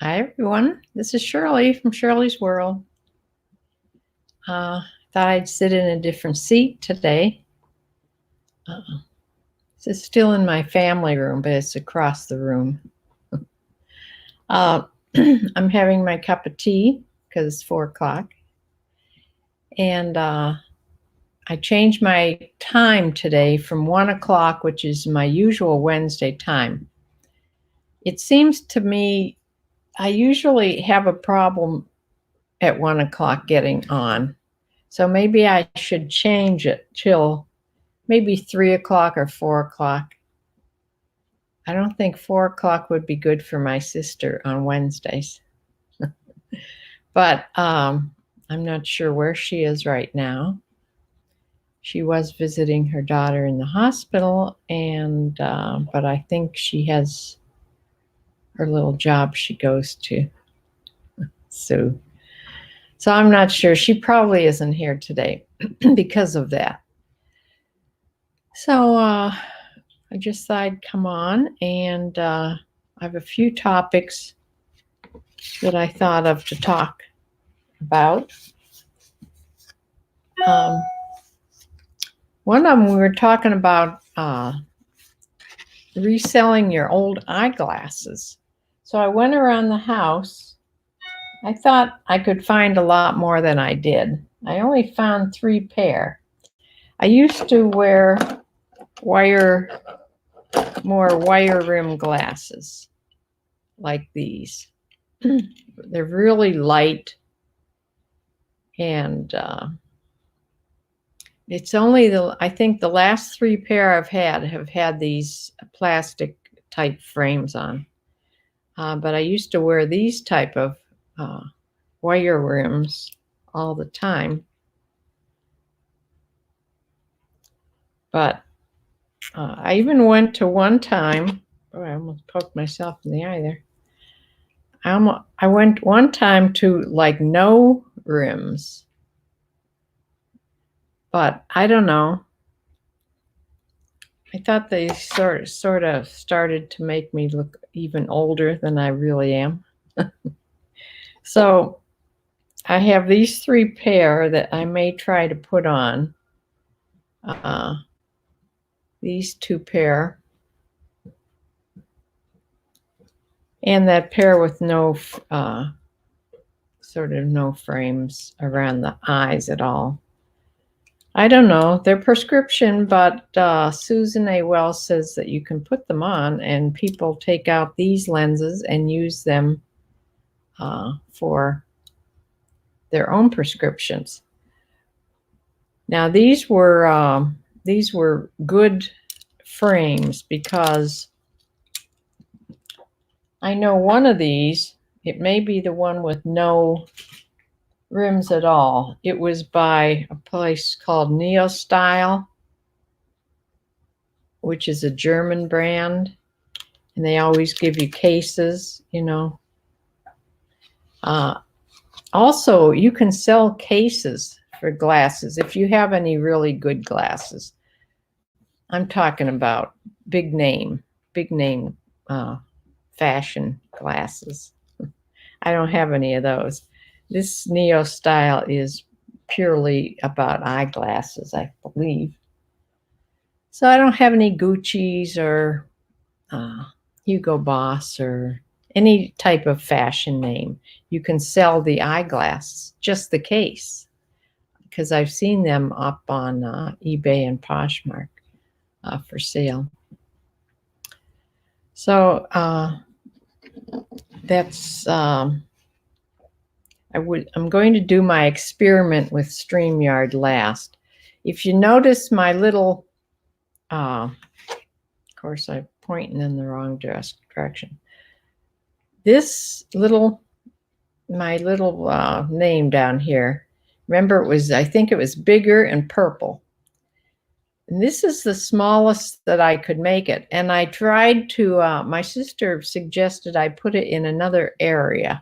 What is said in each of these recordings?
Hi, everyone. This is Shirley from Shirley's World. Thought I'd sit in a different seat today. This is still in my family room, but it's across the room. I'm having my cup of tea because it's 4 o'clock. And I changed my time today from 1 o'clock, which is my usual Wednesday time. It seems to me I usually have a problem at 1 o'clock getting on. So maybe I should change it till maybe 3 o'clock or 4 o'clock. I don't think 4 o'clock would be good for my sister on Wednesdays. But I'm not sure where she is right now. She was visiting her daughter in the hospital, and but I think she has her little job she goes to. So I'm not sure. She probably isn't here today because of that. So I just thought I'd come on, and I have a few topics that I thought of to talk about. One of them, we were talking about reselling your old eyeglasses. So I went around the house. I thought I could find a lot more than I did. I only found 3 pair. I used to wear more wire rim glasses like these. They're really light, and it's only I think the last 3 pair I've have had these plastic type frames on. But I used to wear these type of wire rims all the time. But I even went to one time, I almost poked myself in the eye there. I went one time to like no rims, but I don't know. I thought they sort of started to make me look even older than I really am. So I have these 3 pair that I may try to put on. These 2 pair. And that pair with no, sort of no frames around the eyes at all. I don't know. They're prescription, but Susan A. Wells says that you can put them on and people take out these lenses and use them for their own prescriptions. Now these were good frames because I know one of these, it may be the one with no rims at all. It was by a place called Neostyle, which is a German brand, and they always give you cases, you know. Also, you can sell cases for glasses if you have any really good glasses. I'm talking about big name fashion glasses. I don't have any of those. This Neostyle is purely about eyeglasses, I believe. So I don't have any Gucci's or Hugo Boss or any type of fashion name. You can sell the eyeglasses, just the case, because I've seen them up on eBay and Poshmark for sale. So that's I'm going to do my experiment with StreamYard last. If you notice my little, of course I'm pointing in the wrong direction. This my little name down here, remember I think it was bigger and purple. And this is the smallest that I could make it. And I tried to, my sister suggested I put it in another area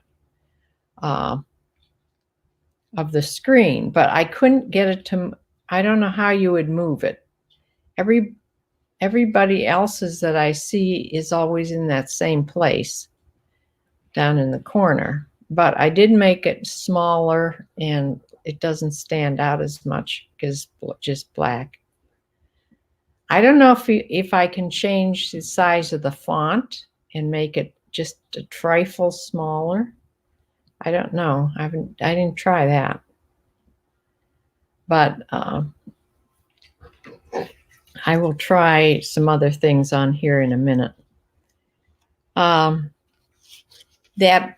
of the screen, but I couldn't get it to, I don't know how you would move it. Everybody else's that I see is always in that same place. down in the corner. But I did make it smaller, and it doesn't stand out as much because just black. I don't know if I can change the size of the font and make it just a trifle smaller. I don't know. I didn't try that. But I will try some other things on here in a minute. That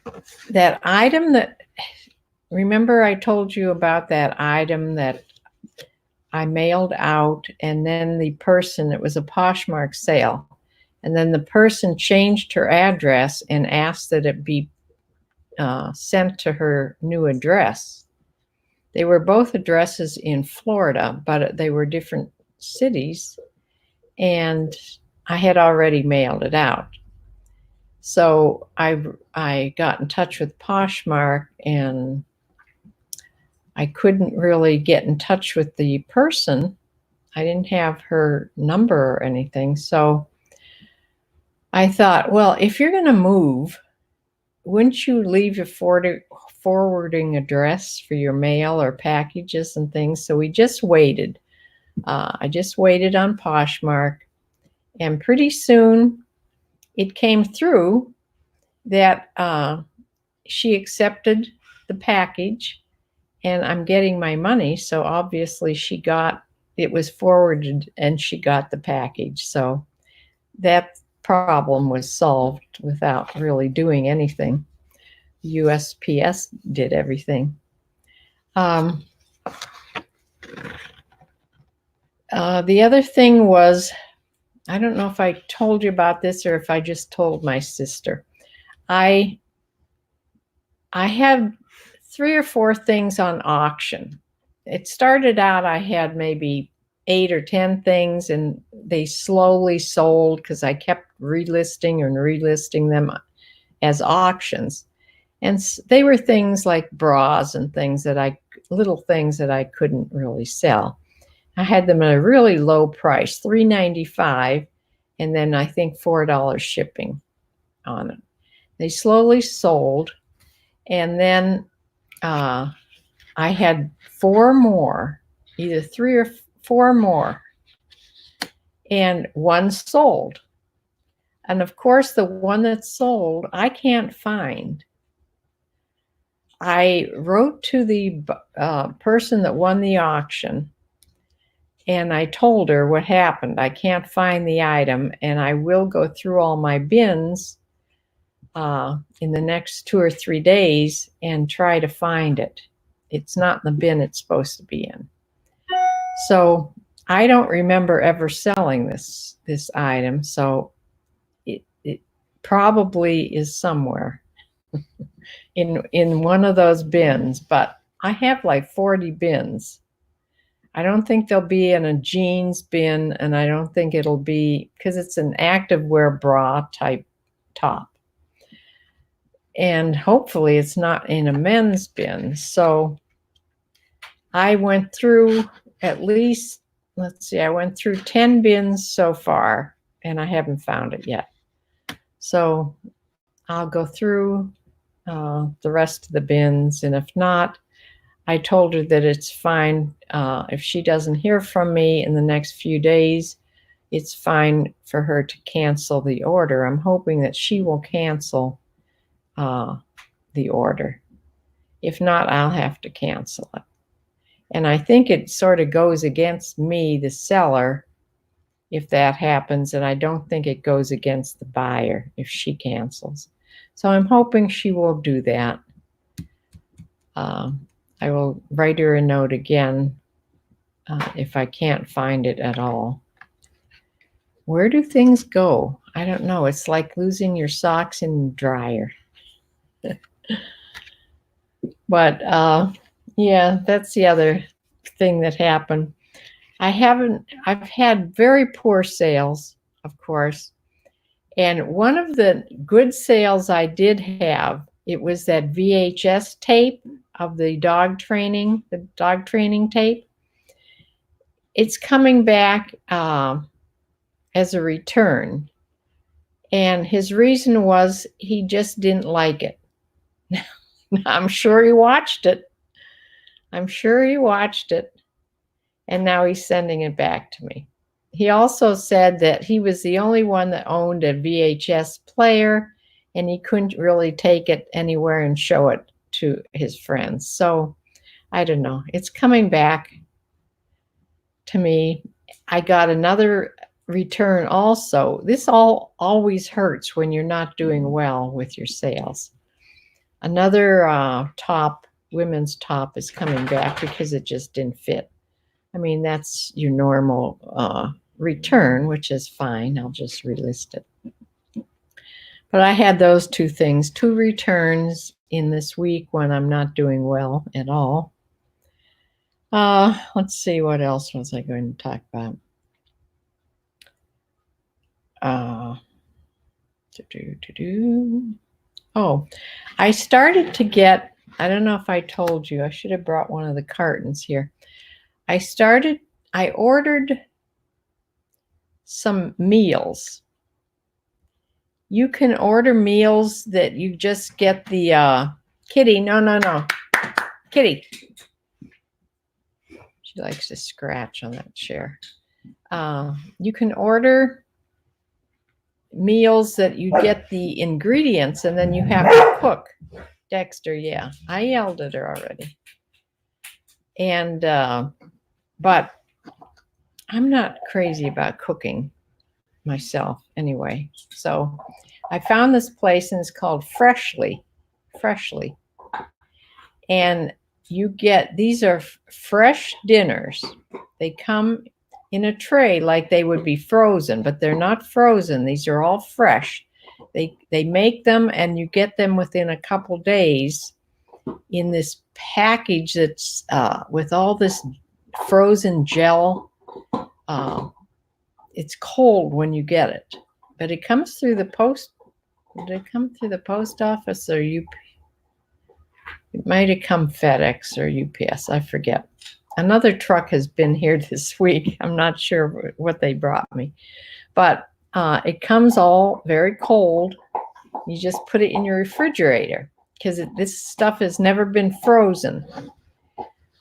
item that, remember I told you about that item that I mailed out, and then the person, it was a Poshmark sale, and then the person changed her address and asked that it be sent to her new address. They were both addresses in Florida, but they were different cities, and I had already mailed it out. So I got in touch with Poshmark, and I couldn't really get in touch with the person. I didn't have her number or anything. So I thought, well, if you're going to move, wouldn't you leave your forwarding address for your mail or packages and things? So we just waited. I just waited on Poshmark, and pretty soon it came through that she accepted the package, and I'm getting my money. So obviously it was forwarded and she got the package. So that problem was solved without really doing anything. USPS did everything. The other thing was, I don't know if I told you about this or if I just told my sister. I had 3 or 4 things on auction. It started out, I had maybe 8 or 10 things, and they slowly sold because I kept relisting them as auctions. And they were things like bras and things little things that I couldn't really sell. I had them at a really low price, $3.95, and then I think $4 shipping on it. They slowly sold, and then I had 4 more, either 3 or 4 more, and one sold. And of course, the one that sold, I can't find. I wrote to the person that won the auction, and I told her what happened. I can't find the item, and I will go through all my bins in the next 2 or 3 days and try to find it. It's not in the bin it's supposed to be in. So I don't remember ever selling this item, so it probably is somewhere in one of those bins, but I have like 40 bins. I don't think they'll be in a jeans bin, and I don't think it'll be, because it's an activewear bra type top. And hopefully it's not in a men's bin. So I went through at least, I went through 10 bins so far, and I haven't found it yet. So I'll go through the rest of the bins, and if not, I told her that it's fine. If she doesn't hear from me in the next few days, it's fine for her to cancel the order. I'm hoping that she will cancel the order. If not, I'll have to cancel it. And I think it sort of goes against me, the seller, if that happens, and I don't think it goes against the buyer if she cancels. So I'm hoping she will do that. I will write her a note again if I can't find it at all. Where do things go? I don't know. It's like losing your socks in the dryer. But yeah, that's the other thing that happened. I've had very poor sales, of course. And one of the good sales I did have, it was that VHS tape of the dog training tape. It's coming back as a return. And his reason was he just didn't like it. I'm sure he watched it. I'm sure he watched it. And now he's sending it back to me. He also said that he was the only one that owned a VHS player and he couldn't really take it anywhere and show it to his friends. So I don't know. It's coming back to me. I got another return also. This always hurts when you're not doing well with your sales. Another women's top is coming back because it just didn't fit. I mean, that's your normal return, which is fine. I'll just relist it. But I had those two things, 2 returns in this week when I'm not doing well at all. Let's see, what else was I going to talk about? Oh, I started to get, I don't know if I told you, I should have brought one of the cartons here. I ordered some meals. You can order meals that you just get the, Kitty, no. Kitty. She likes to scratch on that chair. You can order meals that you get the ingredients and then you have to cook. Dexter, yeah, I yelled at her already. And, but I'm not crazy about cooking myself anyway. So I found this place and it's called Freshly. And you get, these are fresh dinners. They come in a tray like they would be frozen, but they're not frozen. These are all fresh. They make them and you get them within a couple days in this package that's with all this frozen gel. It's cold when you get it, but it comes through the post. Did it come through the post office or UPS? It might have come FedEx or UPS. I forget. Another truck has been here this week. I'm not sure what they brought me, but it comes all very cold. You just put it in your refrigerator because this stuff has never been frozen.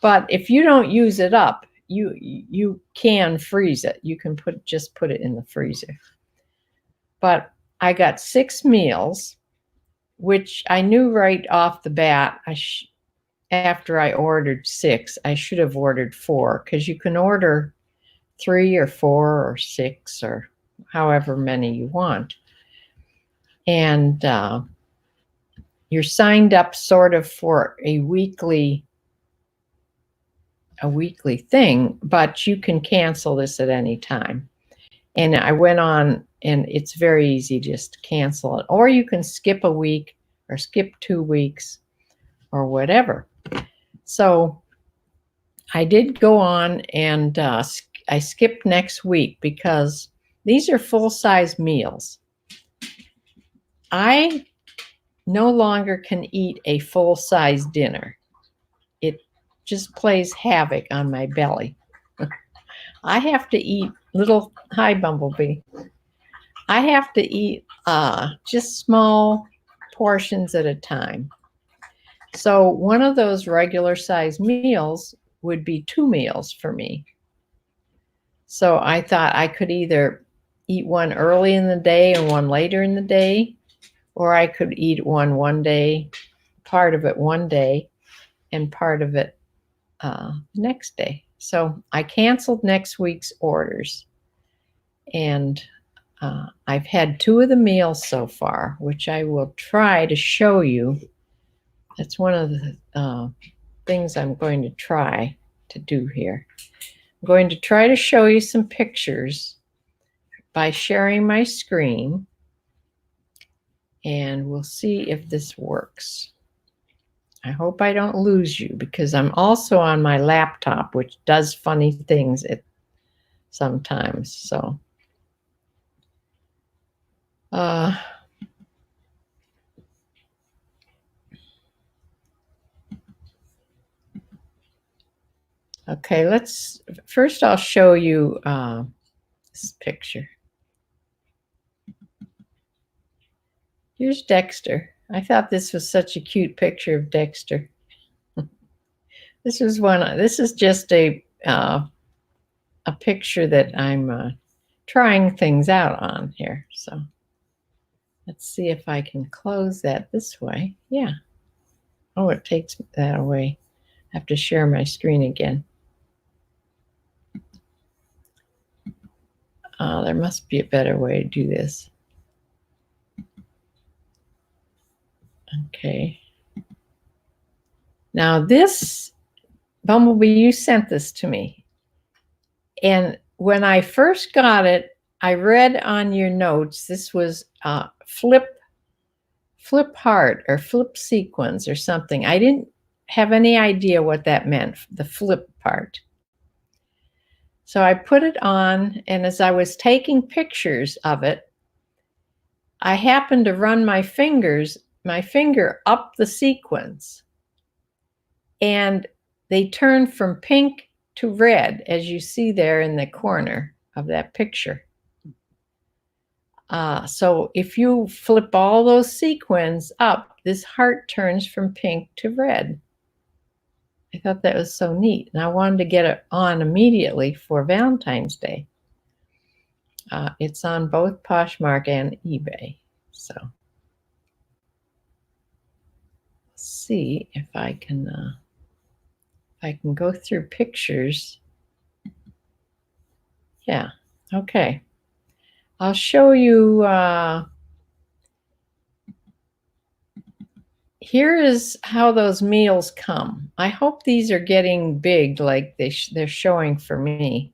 But if you don't use it up, you can freeze it. You can just put it in the freezer. But I got 6 meals, which I knew right off the bat. After I ordered 6, I should have ordered 4 because you can order 3 or 4 or 6 or however many you want. And you're signed up sort of for a weekly thing, but you can cancel this at any time. And I went on, and it's very easy just to cancel it. Or you can skip a week or skip 2 weeks or whatever. So I did go on and I skipped next week because these are full-size meals. I no longer can eat a full-size dinner. It just plays havoc on my belly. I have to eat hi Bumblebee. I have to eat just small portions at a time. So one of those regular size meals would be 2 meals for me. So I thought I could either eat one early in the day and one later in the day, or I could eat one day, part of it one day, and part of it next day. So I canceled next week's orders. And I've had 2 of the meals so far, which I will try to show you. That's one of the things I'm going to try to do here. I'm going to try to show you some pictures by sharing my screen, and we'll see if this works. I hope I don't lose you because I'm also on my laptop, which does funny things sometimes. So, okay, I'll show you this picture. Here's Dexter. I thought this was such a cute picture of Dexter. This is just a picture that I'm trying things out on here. So let's see if I can close that this way. Yeah. Oh, it takes that away. I have to share my screen again. There must be a better way to do this. Okay. Now this, Bumblebee, you sent this to me. And when I first got it, I read on your notes, this was flip heart or flip sequence or something. I didn't have any idea what that meant, the flip part. So I put it on, and as I was taking pictures of it, I happened to run my finger up the sequence, and they turned from pink to red, as you see there in the corner of that picture. So if you flip all those sequins up, this heart turns from pink to red. I thought that was so neat, and I wanted to get it on immediately for Valentine's Day. It's on both Poshmark and eBay. So let's see if I can go through pictures. Yeah, okay. I'll show you. Here is how those meals come. I hope these are getting big like they're showing for me.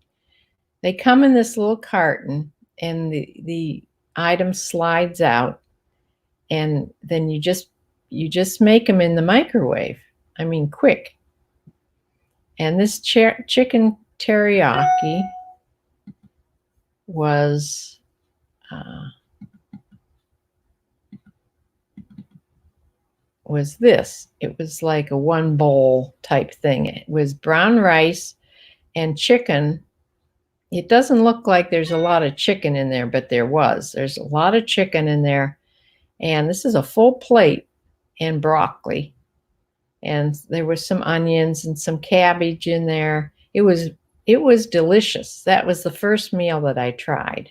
They come in this little carton, and the item slides out, and then you just make them in the microwave. I mean, quick. And this chicken teriyaki was this. It was like a one bowl type thing. It was brown rice and chicken. It doesn't look like there's a lot of chicken in there, but there's a lot of chicken in there. And this is a full plate, and broccoli. And there was some onions and some cabbage in there. It was delicious. That was the first meal that I tried.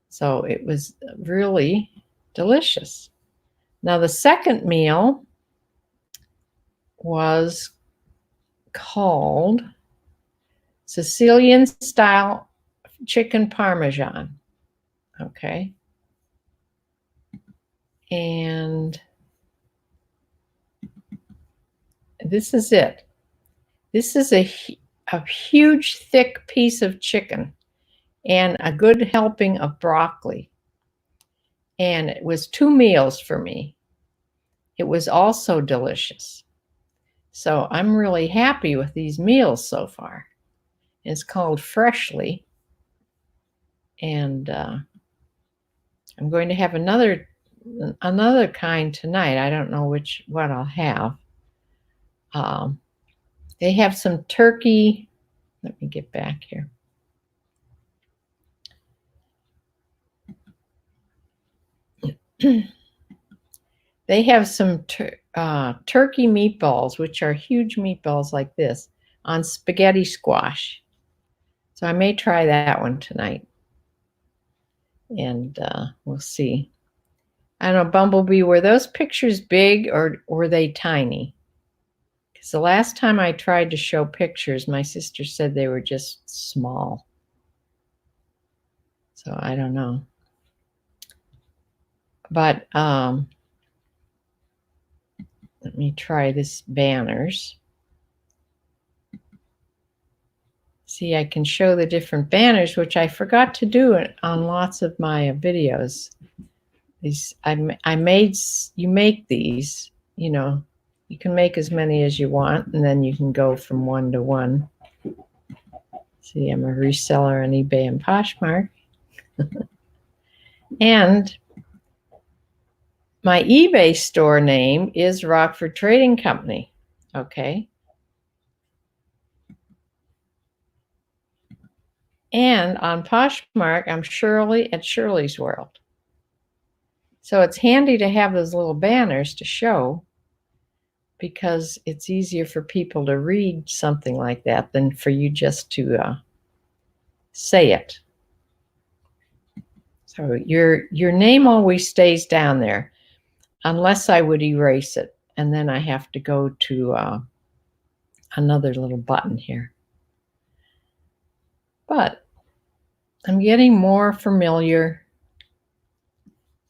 So it was really delicious. Now the second meal was called Sicilian style chicken parmesan. Okay. And this is it. This is a huge, thick piece of chicken and a good helping of broccoli. And it was 2 meals for me. It was also delicious. So I'm really happy with these meals so far. It's called Freshly. And I'm going to have another kind tonight. I don't know what I'll have. They have some turkey. Let me get back here. They have some turkey meatballs, which are huge meatballs like this, on spaghetti squash. So I may try that one tonight. And we'll see. I don't know, Bumblebee, were those pictures big or were they tiny? Because the last time I tried to show pictures, my sister said they were just small. So I don't know. But let me try this banners. See, I can show the different banners, which I forgot to do on lots of my videos. These you make these, you know, you can make as many as you want, and then you can go from one to one. See, I'm a reseller on eBay and Poshmark. And my eBay store name is Rockford Trading Company. Okay. And on Poshmark, I'm Shirley at Shirley's World. So it's handy to have those little banners to show, because it's easier for people to read something like that than for you just to say it. So your name always stays down there, unless I would erase it, and then I have to go to another little button here. But I'm getting more familiar.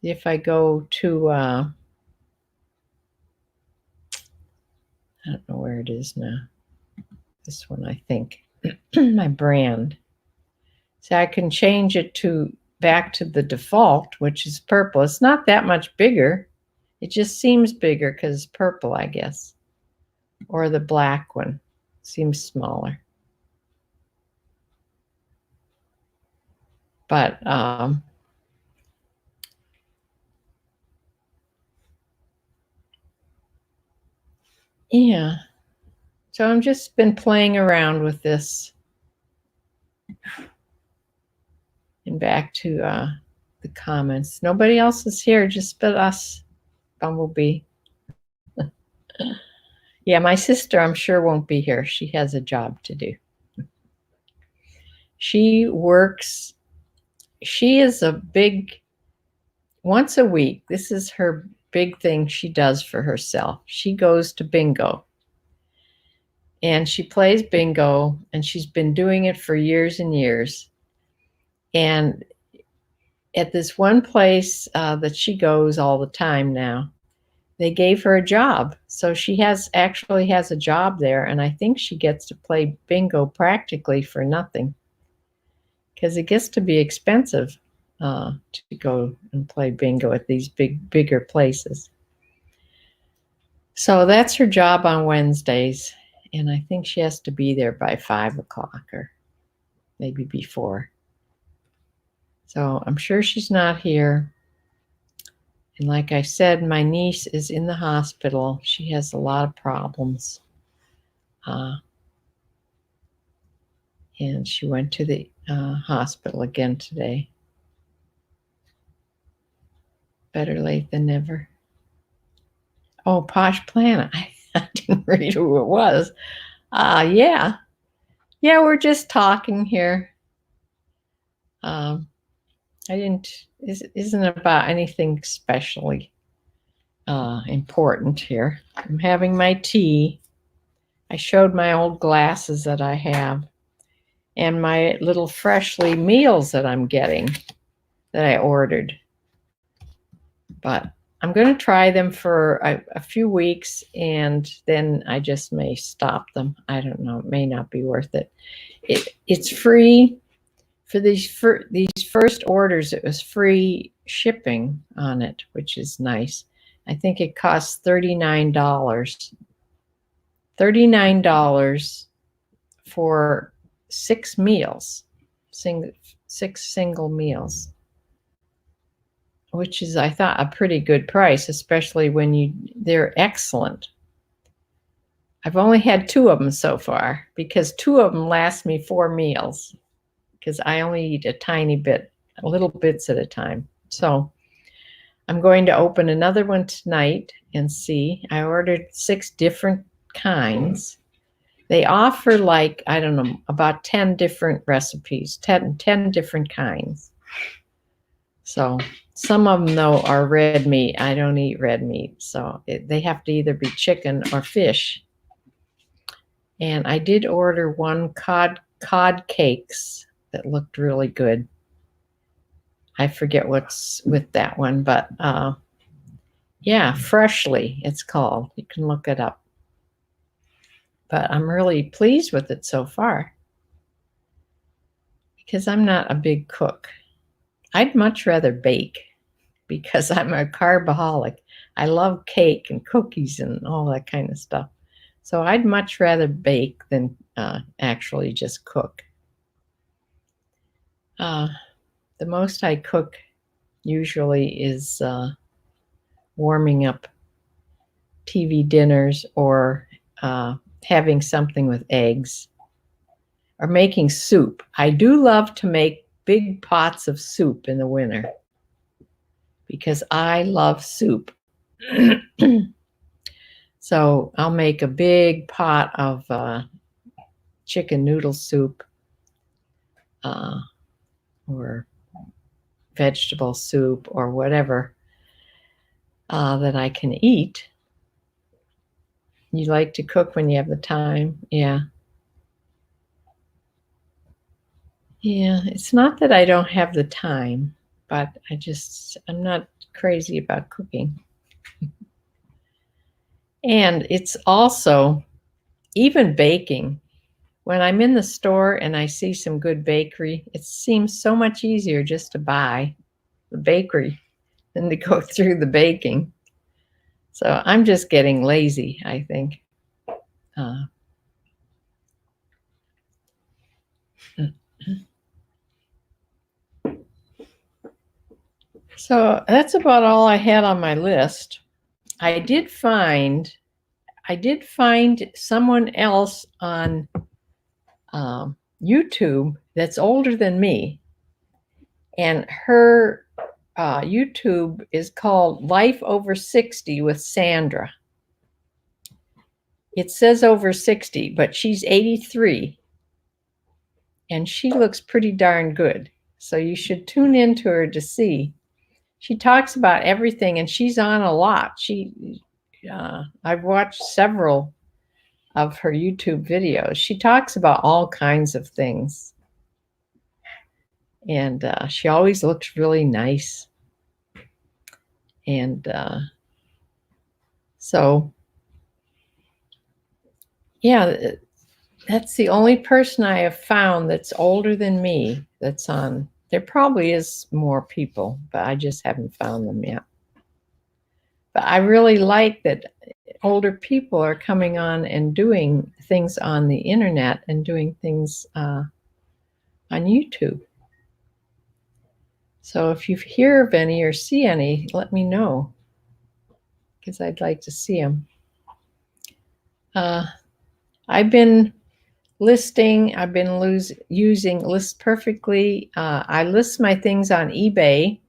If I go to, I don't know where it is now. This one, I think, my brand. So I can change it to back to the default, which is purple. It's not that much bigger. It just seems bigger because it's purple, I guess. Or the black one seems smaller. But yeah. So I've just been playing around with this. And back to the comments. Nobody else is here, just but us, Bumblebee. Yeah, my sister, I'm sure, won't be here. She has a job to do. She works, she is a big, once a week, this is her big thing she does for herself. She goes to bingo. And she plays bingo, and she's been doing it for years and years. And at this one place that she goes all the time now, they gave her a job. So she actually has a job there, and I think she gets to play bingo practically for nothing, because it gets to be expensive to go and play bingo at these bigger places. So that's her job on Wednesdays, and I think she has to be there by 5 o'clock or maybe before. So I'm sure she's not here. And like I said, my niece is in the hospital. She has a lot of problems. And she went to the hospital again today. Better late than never. Oh, Posh Planet. I didn't read who it was. Yeah. Yeah, we're just talking here. Isn't about anything especially important here. I'm having my tea. I showed my old glasses that I have, and my little freshly meals that I'm getting that I ordered. But I'm going to try them for a few weeks, and then I just may stop them. I don't know. It may not be worth it. It's free for these first orders. It was free shipping on it, which is nice. I think it costs $39. $39 for 6 meals, 6 single meals, which is, I thought, a pretty good price, especially when they're excellent. I've only had 2 of them so far, because 2 of them last me 4 meals, because I only eat a tiny bit, little bits at a time. So I'm going to open another one tonight and see. I ordered 6 different kinds. They offer, like, I don't know, about 10 different recipes, 10 different kinds. So some of them, though, are red meat. I don't eat red meat, so they have to either be chicken or fish. And I did order 1 cod cakes that looked really good. I forget what's with that one, but yeah, Freshly, it's called. You can look it up. But I'm really pleased with it so far, because I'm not a big cook. I'd much rather bake, because I'm a carbaholic. I love cake and cookies and all that kind of stuff. So I'd much rather bake than actually just cook. The most I cook usually is warming up TV dinners, or having something with eggs, or making soup. I do love to make big pots of soup in the winter, because I love soup. So I'll make a big pot of chicken noodle soup or vegetable soup or whatever that I can eat. You like to cook when you have the time? Yeah. Yeah, it's not that I don't have the time, but I'm not crazy about cooking. And it's also, even baking, when I'm in the store and I see some good bakery, it seems so much easier just to buy the bakery than to go through the baking. So I'm just getting lazy, I think. So that's about all I had on my list. I did find someone else on YouTube that's older than me, and her YouTube is called Life Over 60 with Sandra. It says over 60, but she's 83, and she looks pretty darn good. So you should tune into her to see. She talks about everything, and she's on a lot. I've watched several of her YouTube videos. She talks about all kinds of things. And she always looks really nice. And so, yeah, that's the only person I have found that's older than me that's on. There probably is more people, but I just haven't found them yet. But I really like that older people are coming on and doing things on the internet and doing things on YouTube. So if you hear of any or see any, let me know, because I'd like to see them. I've been using List Perfectly. I list my things on eBay.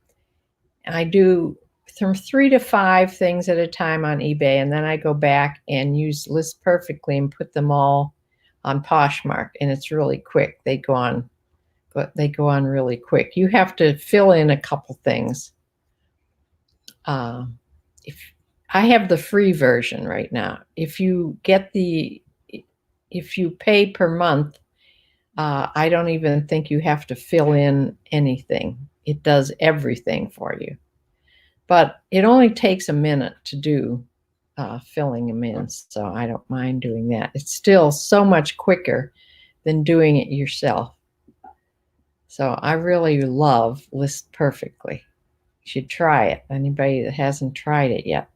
I do from 3 to 5 things at a time on eBay, and then I go back and use List Perfectly and put them all on Poshmark, and it's really quick. They go on really quick. You have to fill in a couple things. If I have the free version right now. If you pay per month, I don't even think you have to fill in anything. It does everything for you. But it only takes a minute to do filling them in, so I don't mind doing that. It's still so much quicker than doing it yourself. So I really love List Perfectly. You should try it, anybody that hasn't tried it yet.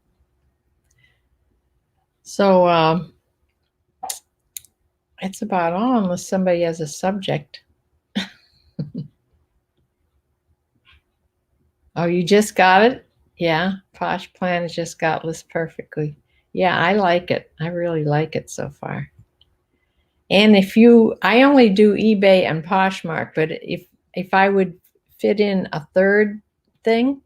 So it's about all, unless somebody has a subject. Oh, you just got it? Yeah, Posh Plan has just got List Perfectly. Yeah, I like it. I really like it so far. And I only do eBay and Poshmark, but if I would fit in a third thing,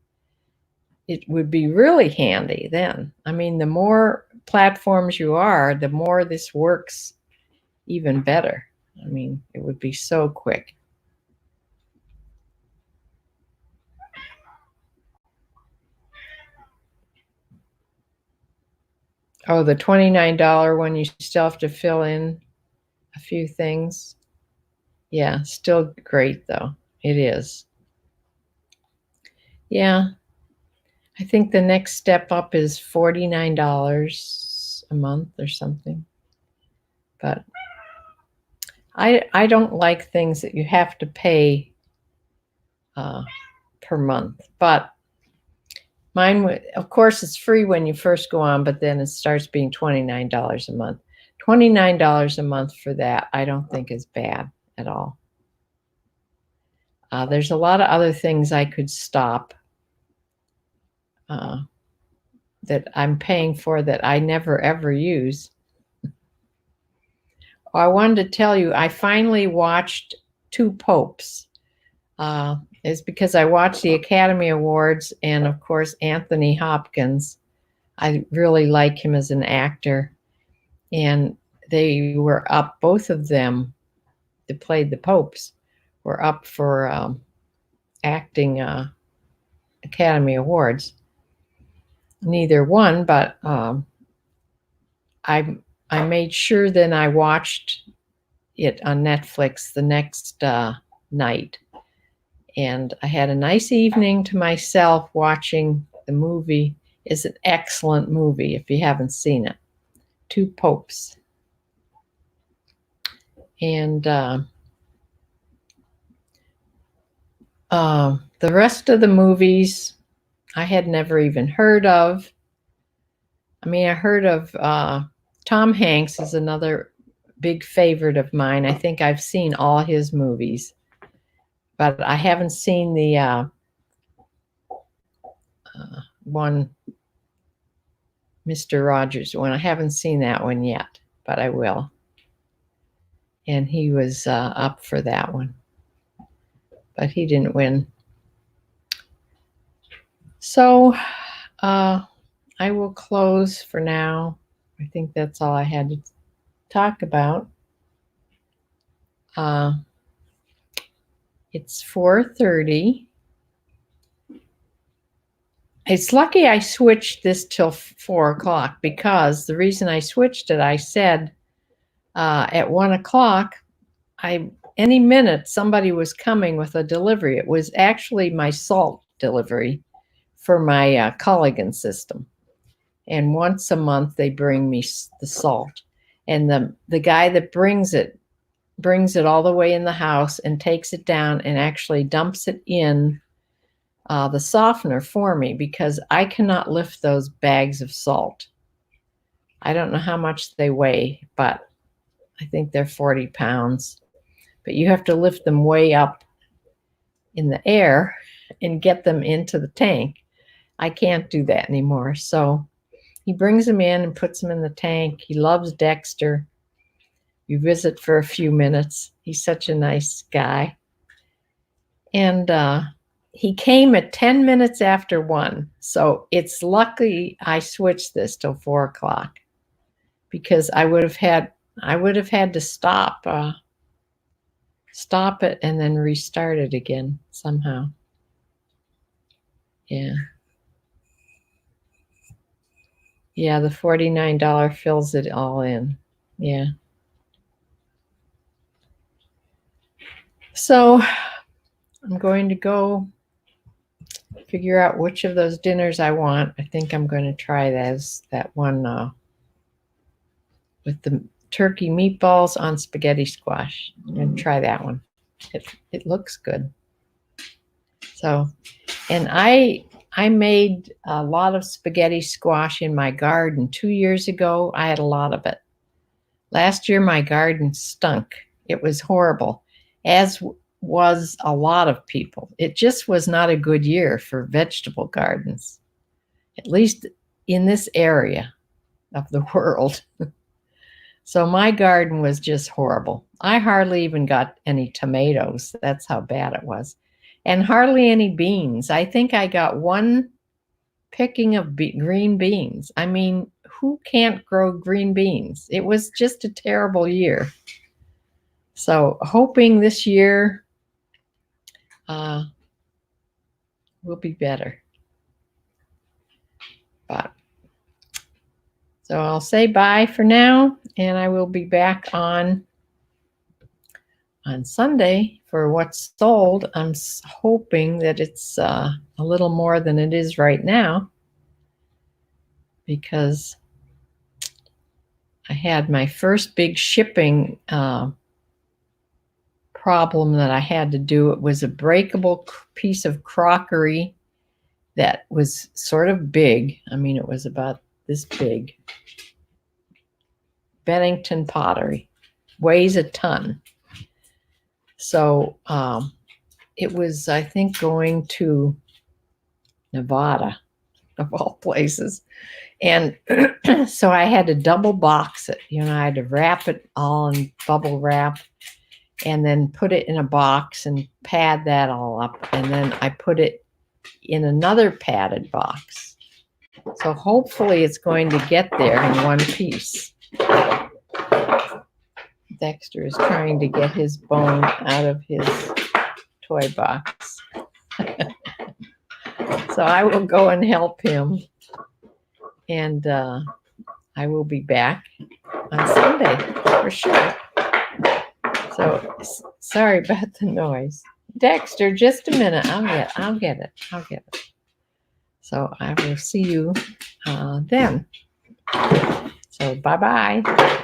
it would be really handy then. I mean, the more platforms you are, the more this works even better. I mean, it would be so quick. Oh, the $29 one, you still have to fill in a few things. Yeah, still great though. It is. Yeah. I think the next step up is $49 a month or something. But I don't like things that you have to pay per month. But mine, of course, it's free when you first go on, but then it starts being $29 a month. $29 a month for that, I don't think is bad at all. There's a lot of other things I could stop that I'm paying for that I never ever use. I wanted to tell you, I finally watched Two Popes. is because I watched the Academy Awards, and of course Anthony Hopkins. I really like him as an actor, and they were up, both of them that played the popes were up for acting Academy Awards. Neither won, but I made sure then I watched it on Netflix the next night, and I had a nice evening to myself watching the movie. It's an excellent movie if you haven't seen it. Two Popes. And the rest of the movies I had never even heard of. I mean, I heard of Tom Hanks is another big favorite of mine. I think I've seen all his movies, but I haven't seen the one, Mr. Rogers one. I haven't seen that one yet, but I will. And he was up for that one, but he didn't win. So I will close for now. I think that's all I had to talk about. It's 4:30. It's lucky I switched this till 4 o'clock, because the reason I switched it, I said at 1 o'clock, any minute somebody was coming with a delivery. It was actually my salt delivery for my Culligan system. And once a month they bring me the salt. And the guy that brings it all the way in the house and takes it down and actually dumps it in the softener for me, because I cannot lift those bags of salt. I don't know how much they weigh, but I think they're 40 pounds. But you have to lift them way up in the air and get them into the tank. I can't do that anymore. So he brings them in and puts them in the tank. He loves Dexter. We visit for a few minutes. He's such a nice guy. And he came at 10 minutes after 1. So it's lucky I switched this till 4 o'clock, because I would have had to stop it and then restart it again somehow. Yeah. Yeah, the $49 fills it all in. Yeah. So I'm going to go figure out which of those dinners I want. I think I'm going to try that one with the turkey meatballs on spaghetti squash. I'm going to try that one. It looks good. So, and I made a lot of spaghetti squash in my garden 2 years ago. I had a lot of it. Last year, my garden stunk. It was horrible, as was a lot of people. It just was not a good year for vegetable gardens, at least in this area of the world. So my garden was just horrible. I hardly even got any tomatoes. That's how bad it was. And hardly any beans. I think I got one picking of green beans. I mean, who can't grow green beans? It was just a terrible year. So hoping this year will be better. But so I'll say bye for now, and I will be back on Sunday for what's sold. I'm hoping that it's a little more than it is right now, because I had my first big shipping problem that I had to do. It was a breakable piece of crockery that was sort of big. I mean, it was about this big. Bennington pottery, weighs a ton. So it was, I think, going to Nevada, of all places. And so I had to double box it. I had to wrap it all in bubble wrap and then put it in a box and pad that all up. And then I put it in another padded box. So hopefully it's going to get there in one piece. Dexter is trying to get his bone out of his toy box. So I will go and help him. And I will be back on Sunday for sure. So sorry about the noise. Dexter, just a minute. I'll get it. So I will see you then. So bye-bye.